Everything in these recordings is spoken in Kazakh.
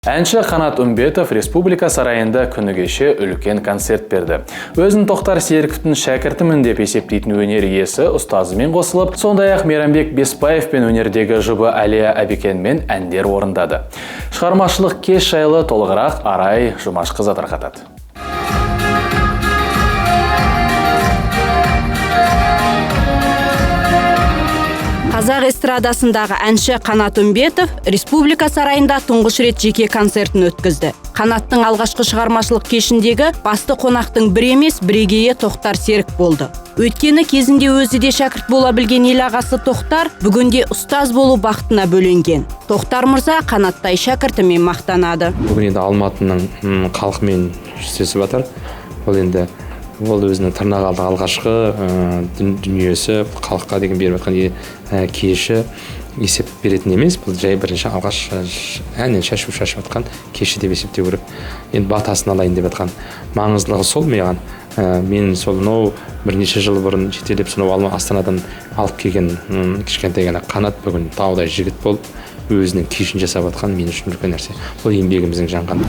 Әнші Қанат Үмбетов республика сарайында күні кеше үлкен концерт берді. Өзін Тоқтар Серіковтің шәкіртімін деп есептейтін өнер иесі ұстазымен қосылып, сондай-ақ Мейрамбек Беспаев пен өнердегі жұбы Әлия Әбікенмен әндер орындады. Шығармашылық кеш жайлы толығырақ Арай Жұмашқызы тарқатады. Қазақ эстрадасындағы әнші Қанат Үмбетов республика сарайында тұңғыш рет жеке концертін өткізді. Қанаттың алғашқы шығармашылық кешіндегі басты қонақтың бір емес бірегейі Тоқтар Серік болды. Өйткені кезінде өзі де шәкірт бола білген ел ағасы Тоқтар бүгінде ұстаз болу бақытына бөленген. Тоқтар мырза Қанаттай шәкіртімен мақтанады. Бүгін енді Алматының халқымен жүздесіп жатыр. Ол өзінің тырнақалды алғашқы дүниесі халыққа деген беріп жатқан кеші есеп беретін емес. Бұл жай бірінші алғаш әннен шашып жатқан кеші деп есептеу керек. Енді батасын алайын деп жатқан маңыздылығы сол маған. Мен сол бірнеше жыл бұрын жетелеп Астанадан алып келген кішкентай ғана Қанат бүгін таудай жігіт болып өзінің кешін жасап жатқан мен үшін үлкен нәрсе. Бұл еңбегіміздің жанған.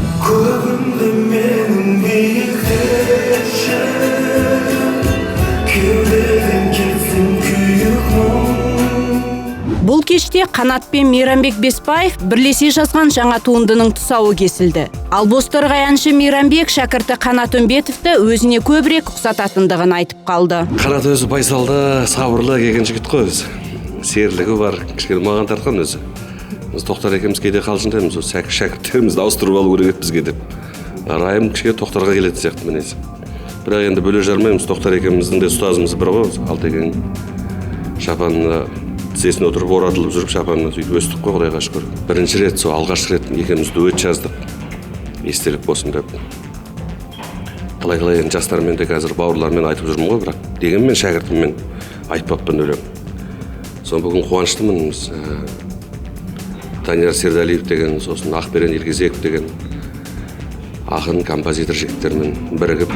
Бұл кеште Қанат пен Мейрамбек Беспаев бірлесе жазған жаңа туындының тұсауы кесілді. Ал бозторғай әнші Мейрамбек шәкірті Қанат Үмбетовті өзіне көбірек ұқсататындығын айтып қалды. Қанат өзі байсалды, сабырлы келген жігіт қой өзі. Серлігі бар, кішкене маған тартқан өзі. Біз Тоқтар екеуміз кейде қалжыңдаймыз, шәкірттерімізді ауыстырып алу керек бізге деп. Райым кішкене Тоқтарға келетін сияқты мінезі. Бірақ енді бөле жармаймыз, Тоқтар екеуміздің де ұстазымыз бір ғой, Алтеген шапанына тізесіне отырып оратылып жүріп шапанына сөйтіп өстік қой, Құдайға шүкір. Бірінші рет, сол алғаш рет екеуміз дуэт жаздық. Естелік болсын деп. Қалай-қалай енді жастармен де қазір бауырлармен айтып жүрмін ғой, бірақ дегенмен шәкіртіммен айтпаппын өлең. Соны бүгін қуаныштымын. Данияр Сердалиев деген, сосын Ақберен Елгезеков деген ақын композитор жігіттермен бірігіп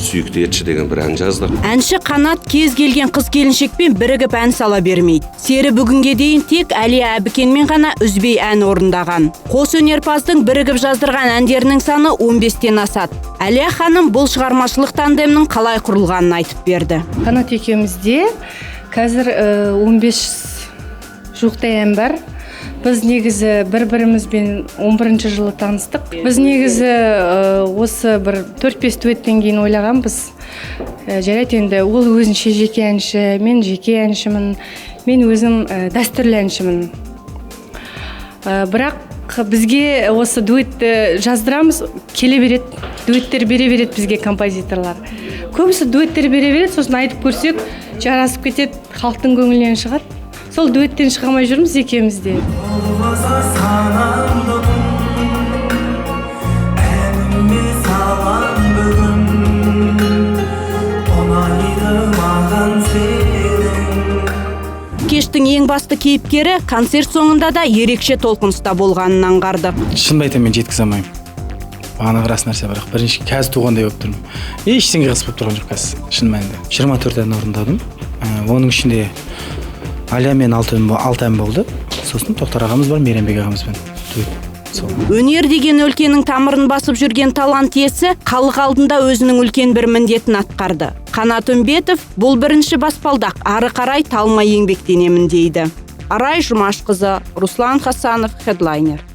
сүйікті етші деген бір ән жаздық. Әнші Қанат кез келген қыз келіншекпен бірігіп ән сала бермейді. Сері бүгінге дейін тек Әлия Әбікенмен ғана үзбей ән орындаған. Қос өнерпаздың бірігіп жаздырған әндерінің саны 15-тен асады. Әлия ханым бұл шығармашылық тандемнің қалай құрылғанын айтып берді. Қанат екеумізде қазір 15 жуықтай ән бар. Біз негізі бір-бірімізбен 11-ші жылы таныстық. Біз негізі осы бір 4-5 дуэттен кейін ойлағанбыз. Жарайды енді ол өзінше жеке әнші, мен жеке әншімін, мен өзім дәстүрлі әншімін. Бірақ бізге осы дуэтті жаздырамыз, келе береді, дуэттер бере береді бізге композиторлар. Көбісі дуэттер бере береді, сосын айтып көрсек, жарасып кетеді, халықтың көңілінен шығады. Сол дуэттен шығамай жүрміз екеумізде. Кештің ең басты кейіпкері концерт соңында да ерекше толқыныста болғанын аңғарды. Шын айтамын, мен жеткізе алмаймын. Бағана рас нәрсе бар. Бірінші қазір туғандай болып тұрмын. Ештеңе қысып тұрған жоқ қазір, шын мәнінде. 24 ән орындадым. Оның ішінде Әлия мен 6 ән болды. Сосын Тоқтар ағамыз бар, Мейрамбек ағамызбен. Өнер деген өлкенің тамырын басып жүрген талант иесі халық алдында өзінің үлкен бір міндетін атқарды. Қанат Үмбетов бұл бірінші баспалдақ, ары қарай талмай еңбектенемін дейді. Арай Жұмашқызы, Руслан Хасанов, Хедлайнер.